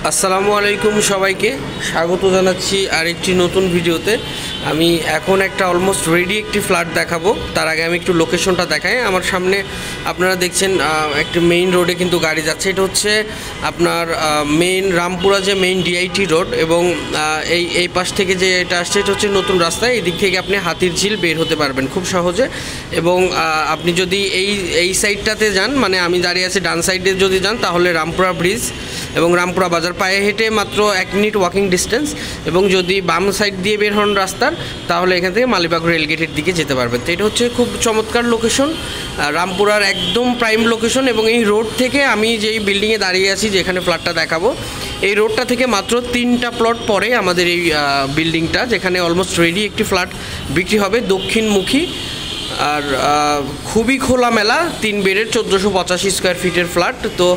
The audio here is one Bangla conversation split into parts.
আসসালামু আলাইকুম সবাইকে স্বাগত জানাচ্ছি আরেকটি নতুন ভিডিওতে। আমি এখন একটা অলমোস্ট রেডি একটি ফ্ল্যাট দেখাবো। তার আগে আমি একটু লোকেশনটা দেখাই। আমার সামনে আপনারা দেখছেন একটি মেইন রোডে কিন্তু গাড়ি যাচ্ছে। এটা হচ্ছে আপনার মেইন রামপুরা যে মেইন ডিআইটি রোড, এবং এই পাশ থেকে যে এটা আসছে এটা হচ্ছে নতুন রাস্তা। এই দিক থেকে আপনি হাতির ঝিল বের হতে পারবেন খুব সহজে। এবং আপনি যদি এই সাইডটাতে যান, মানে আমি দাঁড়িয়ে আছি ডান সাইডে যদি যান, তাহলে রামপুরা ব্রিজ এবং রামপুরা বাজার পায়ে হেঁটে মাত্র 1 মিনিট ওয়াকিং ডিস্টেন্স। এবং যদি বাম সাইড দিয়ে বের হন রাস্তার, তাহলে এখান থেকে মালিবাগ রেলগেটের দিকে যেতে পারবেন। তো এটা হচ্ছে খুব চমৎকার লোকেশন, রামপুরার একদম প্রাইম লোকেশন। এবং এই রোড থেকে আমি যেই বিল্ডিংয়ে দাঁড়িয়ে আছি, যেখানে ফ্ল্যাটটা দেখাবো, এই রোডটা থেকে মাত্র 3টা প্লট পরে আমাদের এই বিল্ডিংটা, যেখানে অলমোস্ট রেডি একটি ফ্ল্যাট বিক্রি হবে দক্ষিণমুখী। আর খুবই খোলামেলা 3 বেডের 1485 স্কোয়ার ফিটের ফ্ল্যাট। তো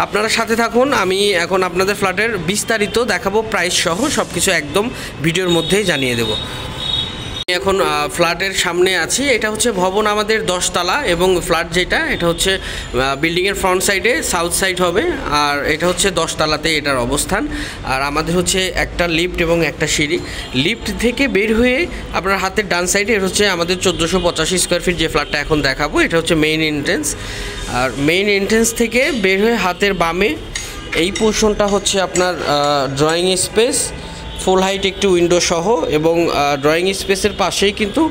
আপনারা সাথে থাকুন, আমি এখন আপনাদের ফ্ল্যাটের বিস্তারিত দেখাবো, প্রাইস সহ সব কিছু একদম ভিডিওর মধ্যেই জানিয়ে দেবো। এখন ফ্ল্যাটের সামনে আছি। এটা হচ্ছে ভবন আমাদের 10 তলা, এবং ফ্ল্যাট যেটা এটা হচ্ছে বিল্ডিংয়ের ফ্রন্ট সাইডে সাউথ সাইড হবে, আর এটা হচ্ছে 10 তলাতে এটার অবস্থান। আর আমাদের হচ্ছে একটা লিফট এবং একটা সিঁড়ি। লিফট থেকে বের হয়ে আপনার হাতের ডান সাইডে এটা হচ্ছে আমাদের 1485 স্কোয়ার ফিট যে ফ্ল্যাটটা এখন দেখাবো, এটা হচ্ছে মেইন এন্ট্রেন্স। আর মেইন এন্ট্রেন্স থেকে বের হয়ে হাতের বামে এই পোর্শনটা হচ্ছে আপনার ড্রয়িং স্পেস, ফুল হাইট একটি উইন্ডো সহ, এবং ড্রয়িং স্পেসের পাশেই কিন্তু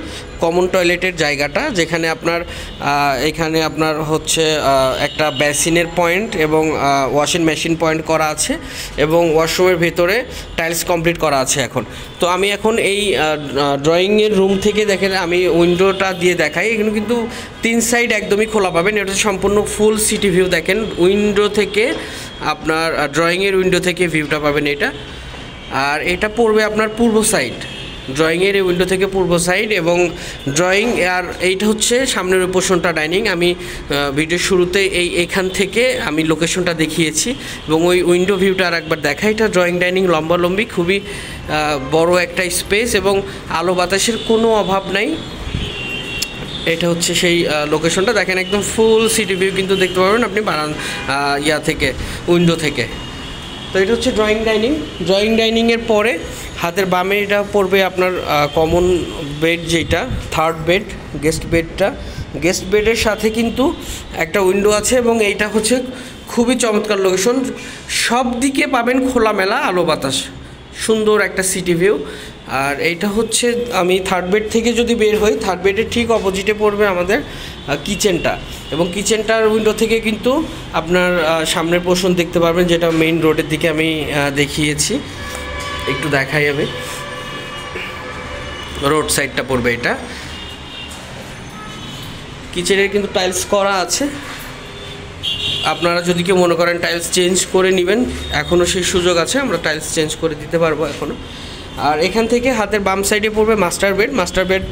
কমন টয়লেটের জায়গাটা, যেখানে আপনার হচ্ছে একটা বেসিনের পয়েন্ট এবং ওয়াশিং মেশিন পয়েন্ট করা আছে, এবং ওয়াশরুমের ভেতরে টাইলস কমপ্লিট করা আছে এখন। তো আমি এখন এই ড্রয়িংয়ের রুম থেকে দেখেন, আমি উইন্ডোটা দিয়ে দেখাই। এখানে কিন্তু 3 সাইড একদমই খোলা পাবেন। এটা সম্পূর্ণ ফুল সিটি ভিউ। দেখেন উইন্ডো থেকে আপনার ড্রয়িংয়ের উইন্ডো থেকে ভিউটা পাবেন এটা। আর এটা পড়বে আপনার পূর্ব সাইড, ড্রয়িংয়ের এই উইন্ডো থেকে পূর্ব সাইড এবং ড্রয়িং। আর এইটা হচ্ছে সামনের পোর্শনটা ডাইনিং। আমি ভিডিওর শুরুতে এইখান থেকে আমি লোকেশনটা দেখিয়েছি, এবং ওই উইন্ডো ভিউটা আর একবার দেখাই। এটা ড্রয়িং ডাইনিং লম্বালম্বি, খুবই বড় একটা স্পেস, এবং আলো বাতাসের কোনো অভাব নাই। এটা হচ্ছে সেই লোকেশনটা। দেখেন একদম ফুল সিটি ভিউ কিন্তু দেখতে পারবেন আপনি থেকে, উইন্ডো থেকে। তো এটা হচ্ছে ড্রয়িং ডাইনিং। ড্রয়িং ডাইনিংয়ের পরে হাতের বামে এটা পড়বে আপনার কমন বেড, যেটা 3rd বেড, গেস্ট বেডটা। গেস্ট বেডের সাথে কিন্তু একটা উইন্ডো আছে, এবং এইটা হচ্ছে খুবই চমৎকার লোকেশন। সব দিকে পাবেন খোলামেলা আলো বাতাস, সুন্দর একটা সিটি ভিউ। আর এইটা হচ্ছে আমি 3rd বেড থেকে যদি বের হই, 3rd বেডের ঠিক অপোজিটে পড়বে আমাদের কিচেনটা, এবং কিচেনটার উইন্ডো থেকে কিন্তু আপনার সামনের পোর্শন দেখতে পারবেন, যেটা মেইন রোডের দিকে আমি দেখিয়েছি। একটু দেখাই আমি, রোড সাইডটা পড়বে এটা। কিচেনের কিন্তু টাইলস করা আছে। আপনারা যদি কেউ মনে করেন টাইলস চেঞ্জ করে নেবেন, এখনও সেই সুযোগ আছে, আমরা টাইলস চেঞ্জ করে দিতে পারবো এখনও। আর এখান থেকে হাতের বাম সাইডে পড়বে মাস্টার বেড। মাস্টার বেড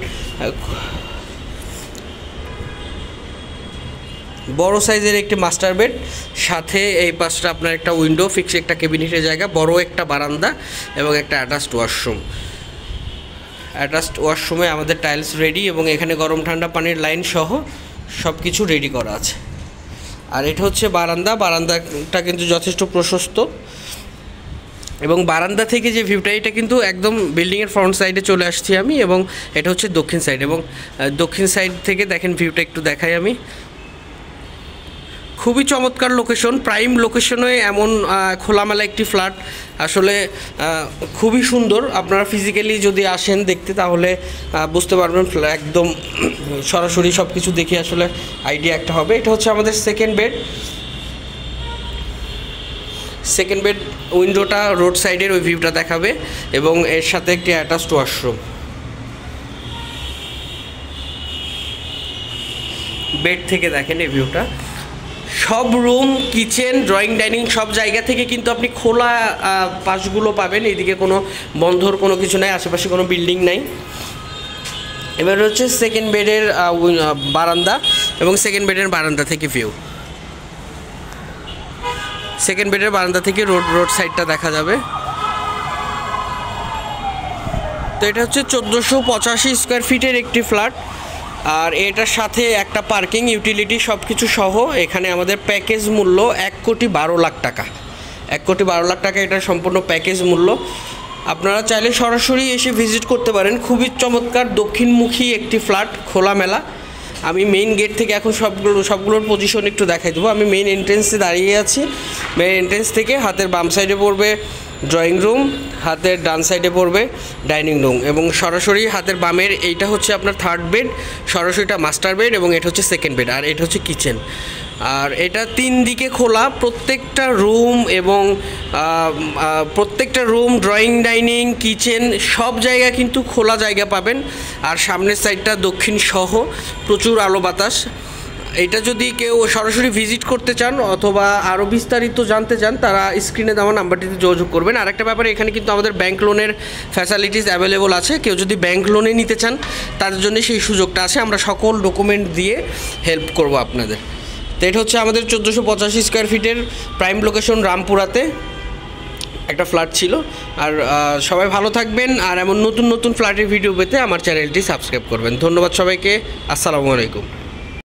বড় সাইজের একটি মাস্টার বেড, সাথে এই পাশটা আপনার একটা উইন্ডো, ফিক্স একটা ক্যাবিনেটের জায়গা, বড় একটা বারান্দা, এবং একটা অ্যাটাচড ওয়াশরুম। অ্যাটাচড ওয়াশরুমে আমাদের টাইলস রেডি, এবং এখানে গরম ঠান্ডা পানির লাইন সহ সব কিছু রেডি করা আছে। আর এটা হচ্ছে বারান্দা। বারান্দাটা কিন্তু যথেষ্ট প্রশস্ত, এবং বারান্দা থেকে যে ভিউটা, এটা কিন্তু একদম বিল্ডিংয়ের ফ্রন্ট সাইডে চলে আসছি আমি, এবং এটা হচ্ছে দক্ষিণ সাইড। এবং দক্ষিণ সাইড থেকে দেখেন ভিউটা একটু দেখাই আমি। খুবই চমৎকার লোকেশন, প্রাইম লোকেশনে এমন খোলামেলা একটি ফ্ল্যাট আসলে খুবই সুন্দর। আপনারা ফিজিক্যালি যদি আসেন দেখতে, তাহলে বুঝতে পারবেন একদম সরাসরি সব কিছু দেখে আসলে আইডিয়া একটা হবে। এটা হচ্ছে আমাদের 2nd bed. 2nd bed উইন্ডোটা road সাইডের ওই ভিউটা দেখাবে, এবং এর সাথে একটি অ্যাটাচড ওয়াশরুম। বেড থেকে দেখেন এই ভিউটা। সব রুম, কিচেন, ড্রয়িং ডাইনিং সব জায়গা থেকে কিন্তু আপনি খোলা পাশগুলো পাবেন। এইদিকে কোনো বন্ধর কোনো কিছু নাই, আশেপাশে কোনো বিল্ডিং নাই। এবার হচ্ছে 2nd বেডের বারান্দা, এবং 2nd বেডের বারান্দা থেকে ভিউ। 2nd বেডের বারান্দা থেকে রোড সাইডটা দেখা যাবে। তো এটা হচ্ছে 1485 স্কোয়ার ফিটের একটি ফ্ল্যাট। আর এটার সাথে একটা পার্কিং, ইউটিলিটি সব কিছু সহ এখানে আমাদের প্যাকেজ মূল্য 1,12,00,000 টাকা। 1,12,00,000 টাকা এটার সম্পূর্ণ প্যাকেজ মূল্য। আপনারা চাইলে সরাসরি এসে ভিজিট করতে পারেন। খুবই চমৎকার দক্ষিণমুখী একটি ফ্ল্যাট, খোলামেলা। আমি মেইন গেট থেকে এখন সবগুলোর পজিশন একটু দেখাই দেবো। আমি মেইন এন্ট্রেন্সে দাঁড়িয়ে আছি। মেইন এন্ট্রেন্স থেকে হাতের বাম সাইডে পড়বে ড্রয়িং রুম, হাতের ডান সাইডে পড়বে ডাইনিং রুম, এবং সরাসরি হাতের বামের এইটা হচ্ছে আপনার থার্ড বেড, সরাসরিটা মাস্টার বেড, এবং এটা হচ্ছে সেকেন্ড বেড, আর এটা হচ্ছে কিচেন। আর এটা 3 দিকে খোলা, প্রত্যেকটা রুম এবং প্রত্যেকটা রুম, ড্রয়িং, ডাইনিং, কিচেন সব জায়গা কিন্তু খোলা জায়গা পাবেন। আর সামনের সাইডটা দক্ষিণ সহ প্রচুর আলো বাতাস। এটা যদি কেউ সরাসরি ভিজিট করতে চান অথবা আরও বিস্তারিত জানতে চান, তারা স্ক্রিনে দেওয়া নাম্বারটিতে যোগাযোগ করবেন। আর একটা ব্যাপারে, এখানে কিন্তু আমাদের ব্যাংক লোনের ফ্যাসিলিটিস অ্যাভেলেবল আছে। কেউ যদি ব্যাংক লোনে নিতে চান তাদের জন্য সেই সুযোগটা আছে। আমরা সকল ডকুমেন্ট দিয়ে হেল্প করব আপনাদের। তো এটা হচ্ছে আমাদের 1485 স্কোয়ার ফিটের প্রাইম লোকেশন রামপুরাতে একটা ফ্ল্যাট ছিল। আর সবাই ভালো থাকবেন, আর এমন নতুন নতুন ফ্ল্যাটের ভিডিও পেতে আমার চ্যানেলটি সাবস্ক্রাইব করবেন। ধন্যবাদ সবাইকে। আসসালামু আলাইকুম।